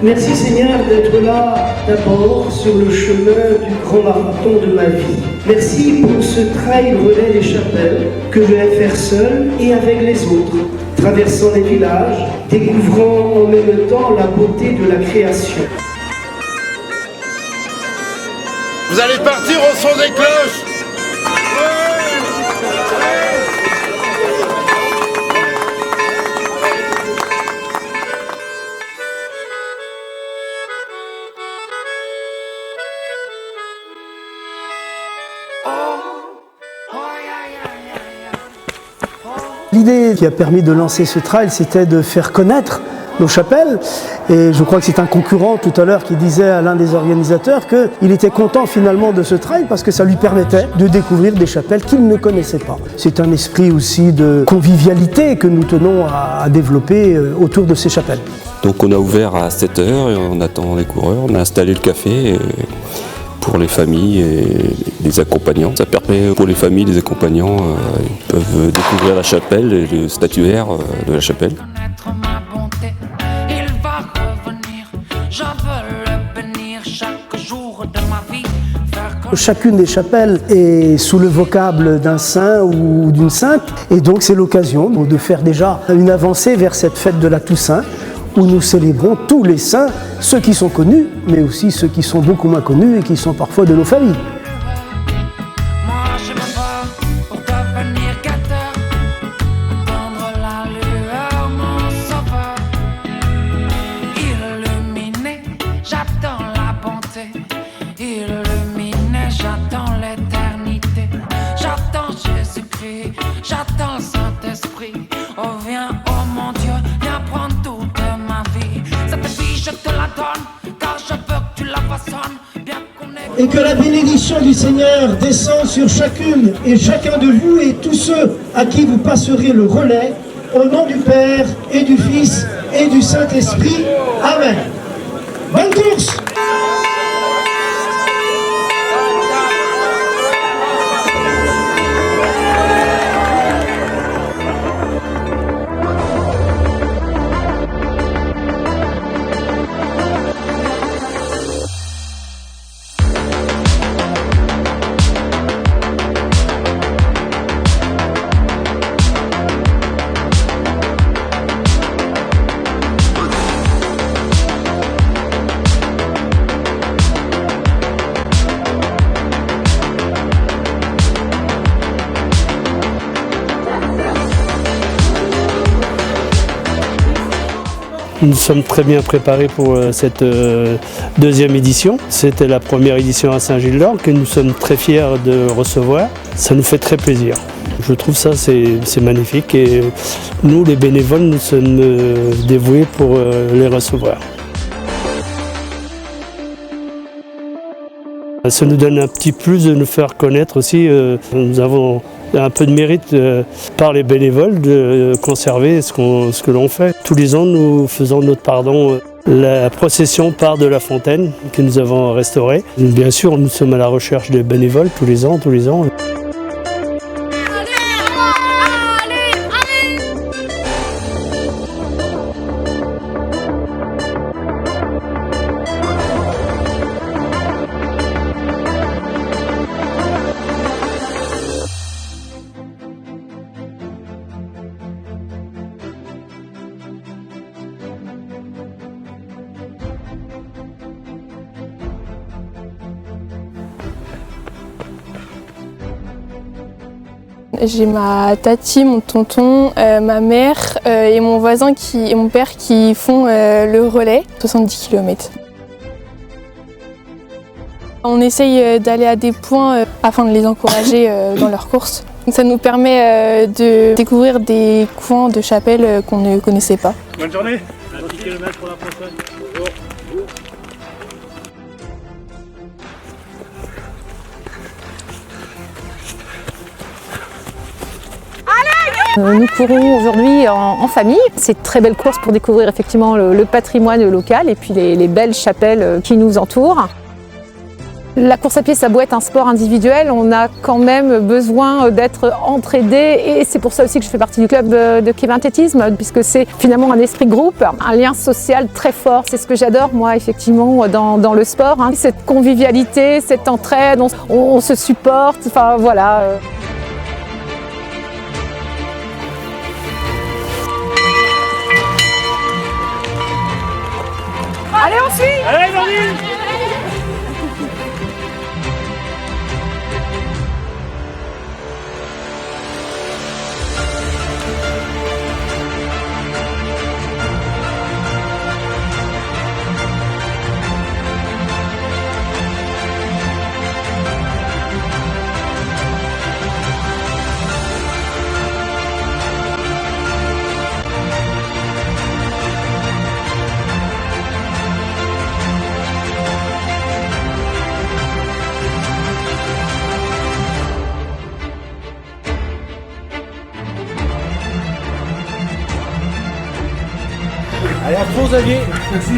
Merci Seigneur d'être là d'abord sur le chemin du grand marathon de ma vie. Merci pour ce trail relais des chapelles que je vais faire seul et avec les autres, traversant les villages, découvrant en même temps la beauté de la création. Vous allez partir au son des cloches. L'idée qui a permis de lancer ce trail, c'était de faire connaître nos chapelles. Et je crois que c'est un concurrent tout à l'heure qui disait à l'un des organisateurs qu'il était content finalement de ce trail parce que ça lui permettait de découvrir des chapelles qu'il ne connaissait pas. C'est un esprit aussi de convivialité que nous tenons à développer autour de ces chapelles. Donc on a ouvert à 7h et on attend les coureurs, on a installé le café pour les familles et les accompagnants. Ça permet pour les familles, les accompagnants, ils peuvent découvrir la chapelle et le statuaire de la chapelle. Chacune des chapelles est sous le vocable d'un saint ou d'une sainte et donc c'est l'occasion de faire déjà une avancée vers cette fête de la Toussaint où nous célébrons tous les saints, ceux qui sont connus mais aussi ceux qui sont beaucoup moins connus et qui sont parfois de nos familles. J'attends le Saint-Esprit, oh viens, oh mon Dieu, viens prendre toute ma vie. Cette vie je te la donne, car je veux que tu la façonnes, bien qu'on ait... Et que la bénédiction du Seigneur descende sur chacune et chacun de vous et tous ceux à qui vous passerez le relais, au nom du Père et du Fils et du Saint-Esprit. Amen. Bonne course! Nous sommes très bien préparés pour cette deuxième édition. C'était la première édition à Saint-Gilles-d'Orgue que nous sommes très fiers de recevoir. Ça nous fait très plaisir. Je trouve ça c'est magnifique et nous les bénévoles nous sommes dévoués pour les recevoir. Ça nous donne un petit plus de nous faire connaître aussi. Nous avons un peu de mérite par les bénévoles de conserver ce que l'on fait. Tous les ans, nous faisons notre pardon. La procession part de la fontaine que nous avons restaurée. Bien sûr, nous sommes à la recherche des bénévoles tous les ans. J'ai ma tati, mon tonton, ma mère et mon voisin et mon père qui font le relais, 70 km. On essaye d'aller à des points afin de les encourager dans leurs courses. Ça nous permet de découvrir des coins de chapelles qu'on ne connaissait pas. Bonne journée. 10 km pour la prochaine. Bonjour. Nous courons aujourd'hui en famille. C'est une très belle course pour découvrir effectivement le patrimoine local et puis les belles chapelles qui nous entourent. La course à pied, ça doit être un sport individuel, on a quand même besoin d'être entraidé et c'est pour ça aussi que je fais partie du club de Kevintétisme, puisque c'est finalement un esprit de groupe, un lien social très fort. C'est ce que j'adore moi effectivement dans le sport, hein. Cette convivialité, cette entraide, on se supporte, enfin voilà. Allez, on suit! Allez, Nordine! Allez, à fond, Xavier. Merci.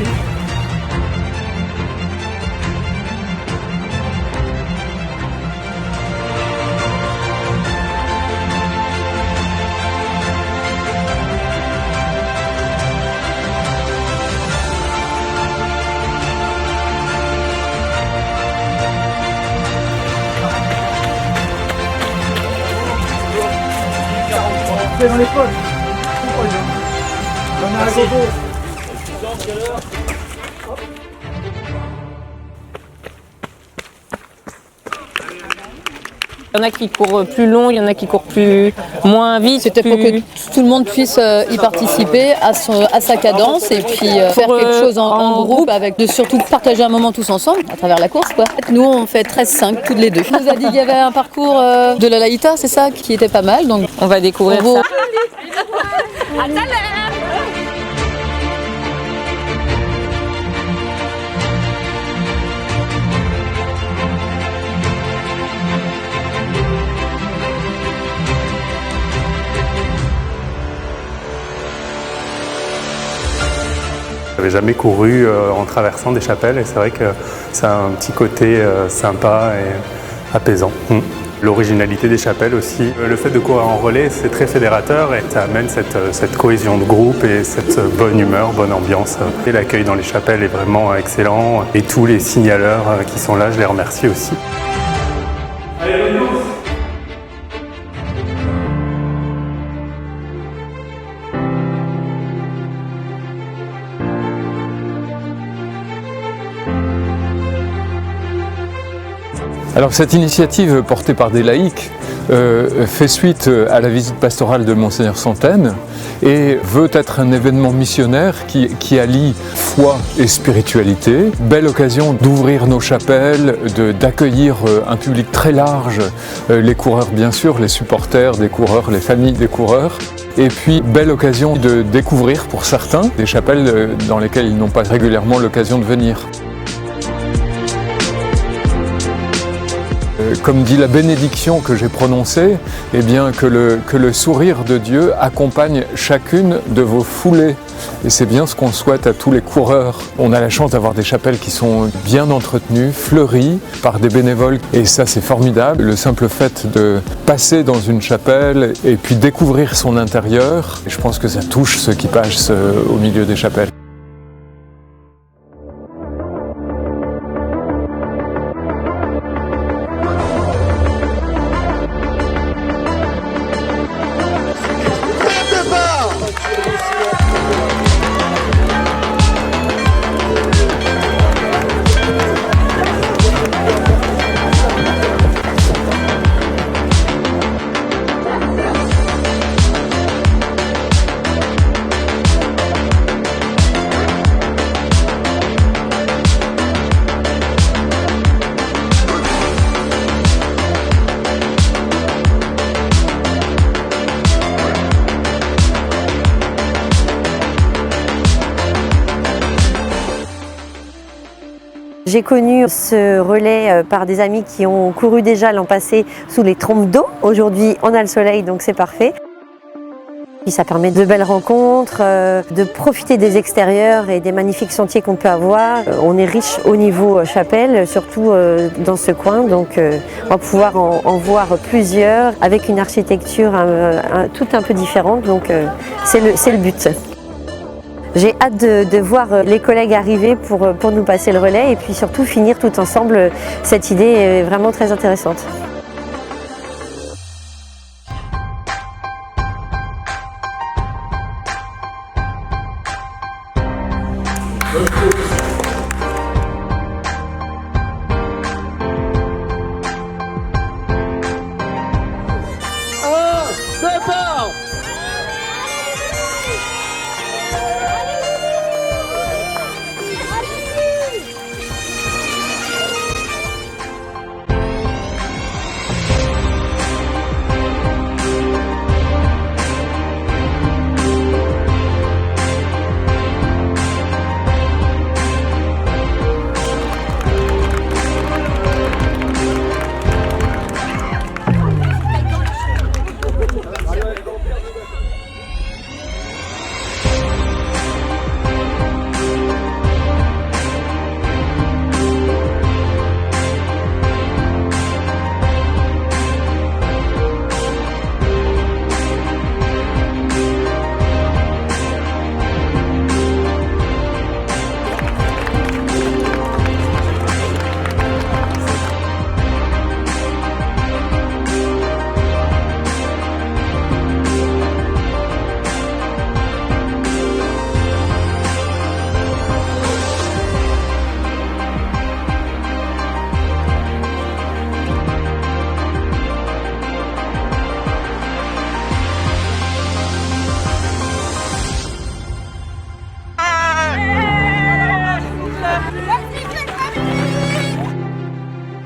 Dans les poches. On a un gogo. Il y en a qui courent plus long, il y en a qui courent moins vite. C'était pour que tout le monde puisse y participer à sa cadence et puis faire quelque chose en groupe, avec de surtout partager un moment tous ensemble à travers la course, quoi. Nous on fait 13-5 toutes les deux. On nous a dit qu'il y avait un parcours de la Laïta, c'est ça, qui était pas mal, donc on va découvrir ça. À tout à l'heure. Je n'avais jamais couru en traversant des chapelles et c'est vrai que ça a un petit côté sympa et apaisant. L'originalité des chapelles aussi. Le fait de courir en relais, c'est très fédérateur et ça amène cette cohésion de groupe et cette bonne humeur, bonne ambiance. Et l'accueil dans les chapelles est vraiment excellent et tous les signaleurs qui sont là, je les remercie aussi. Alors cette initiative portée par des laïcs fait suite à la visite pastorale de Monseigneur Santaine et veut être un événement missionnaire qui allie foi et spiritualité. Belle occasion d'ouvrir nos chapelles, d'accueillir un public très large, les coureurs bien sûr, les supporters des coureurs, les familles des coureurs. Et puis, belle occasion de découvrir pour certains des chapelles dans lesquelles ils n'ont pas régulièrement l'occasion de venir. Comme dit la bénédiction que j'ai prononcée, eh bien que le sourire de Dieu accompagne chacune de vos foulées. Et c'est bien ce qu'on souhaite à tous les coureurs. On a la chance d'avoir des chapelles qui sont bien entretenues, fleuries par des bénévoles. Et ça, c'est formidable. Le simple fait de passer dans une chapelle et puis découvrir son intérieur, je pense que ça touche ceux qui passent au milieu des chapelles. J'ai connu ce relais par des amis qui ont couru déjà l'an passé sous les trompes d'eau. Aujourd'hui, on a le soleil, donc c'est parfait. Ça permet de belles rencontres, de profiter des extérieurs et des magnifiques sentiers qu'on peut avoir. On est riche au niveau chapelle, surtout dans ce coin, donc on va pouvoir en voir plusieurs avec une architecture tout un peu différente, donc c'est le but. J'ai hâte de voir les collègues arriver pour nous passer le relais et puis surtout finir tout ensemble. Cette idée est vraiment très intéressante.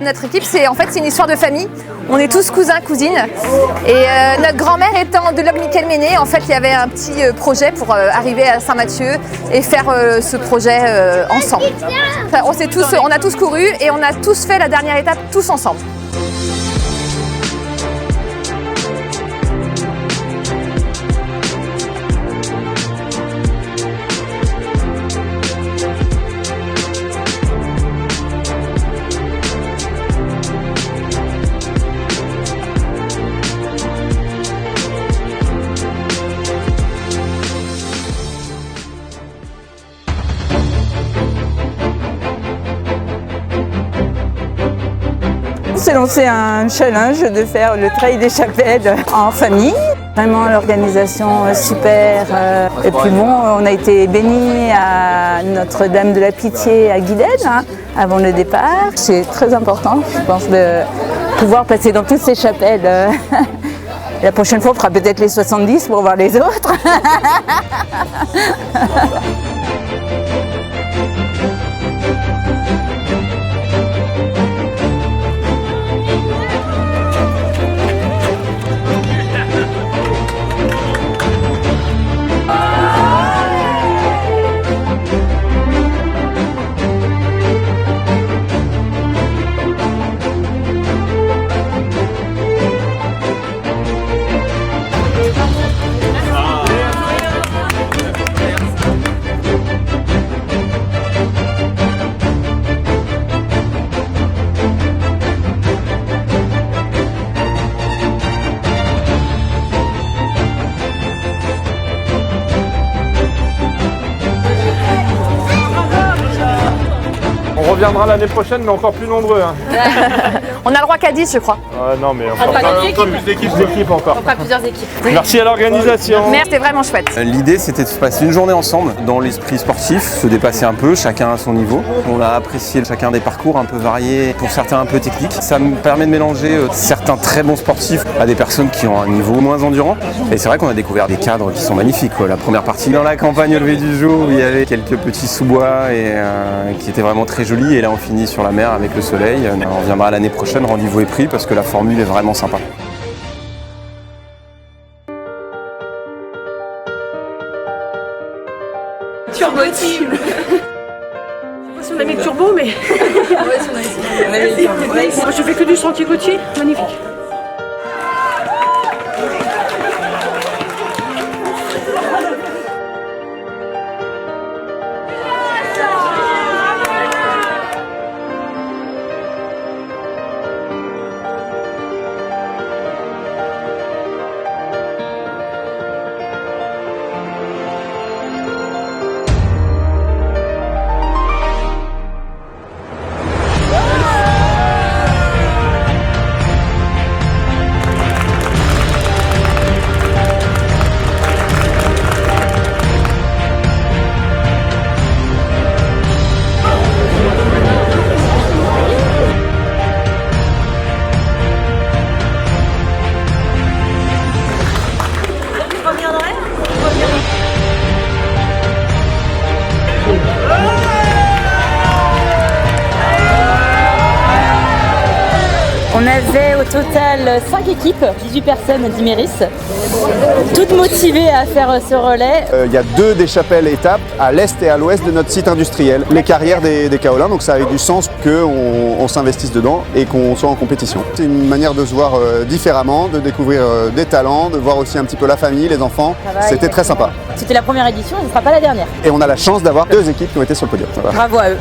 Notre équipe, c'est une histoire de famille. On est tous cousins, cousines. Et notre grand-mère étant de Locmiquel-Méné, en fait, il y avait un petit projet pour arriver à Saint-Mathieu et faire ce projet ensemble. Enfin, on a tous couru et on a tous fait la dernière étape tous ensemble. On s'est lancé un challenge de faire le trail des chapelles en famille. Vraiment l'organisation super. Et puis bon, on a été bénis à Notre-Dame de la Pitié à Guilaine avant le départ. C'est très important, je pense, de pouvoir passer dans toutes ces chapelles. La prochaine fois, on fera peut-être les 70 pour voir les autres. On reviendra l'année prochaine, mais encore plus nombreux. Hein. On a le droit qu'à 10, je crois. Non, mais encore plus d'équipes encore. On fera plusieurs équipes. Merci à l'organisation. Merci, c'était vraiment chouette. L'idée, c'était de passer une journée ensemble dans l'esprit sportif, se dépasser un peu, chacun à son niveau. On a apprécié chacun des parcours un peu variés, pour certains un peu techniques. Ça me permet de mélanger certains très bons sportifs à des personnes qui ont un niveau moins endurant. Et c'est vrai qu'on a découvert des cadres qui sont magnifiques. La première partie dans la campagne au lever du jour, où il y avait quelques petits sous-bois et qui étaient vraiment très jolis. Et là, on finit sur la mer avec le soleil. On reviendra l'année prochaine, rendez-vous est pris parce que la formule est vraiment sympa. Turbo team. Je sais pas si on a mis le turbo, mais. Ouais, si on a mis. Moi, je fais que du sentier côtier, magnifique. On avait au total 5 équipes, 18 personnes d'Iméris, toutes motivées à faire ce relais. Il y a 2 des chapelles étapes à l'est et à l'ouest de notre site industriel, les carrières des kaolins, donc ça a du sens qu'on s'investisse dedans et qu'on soit en compétition. C'est une manière de se voir différemment, de découvrir des talents, de voir aussi un petit peu la famille, les enfants. C'était très sympa. C'était la première édition, ce ne sera pas la dernière. Et on a la chance d'avoir 2 équipes qui ont été sur le podium. Voilà. Bravo à eux.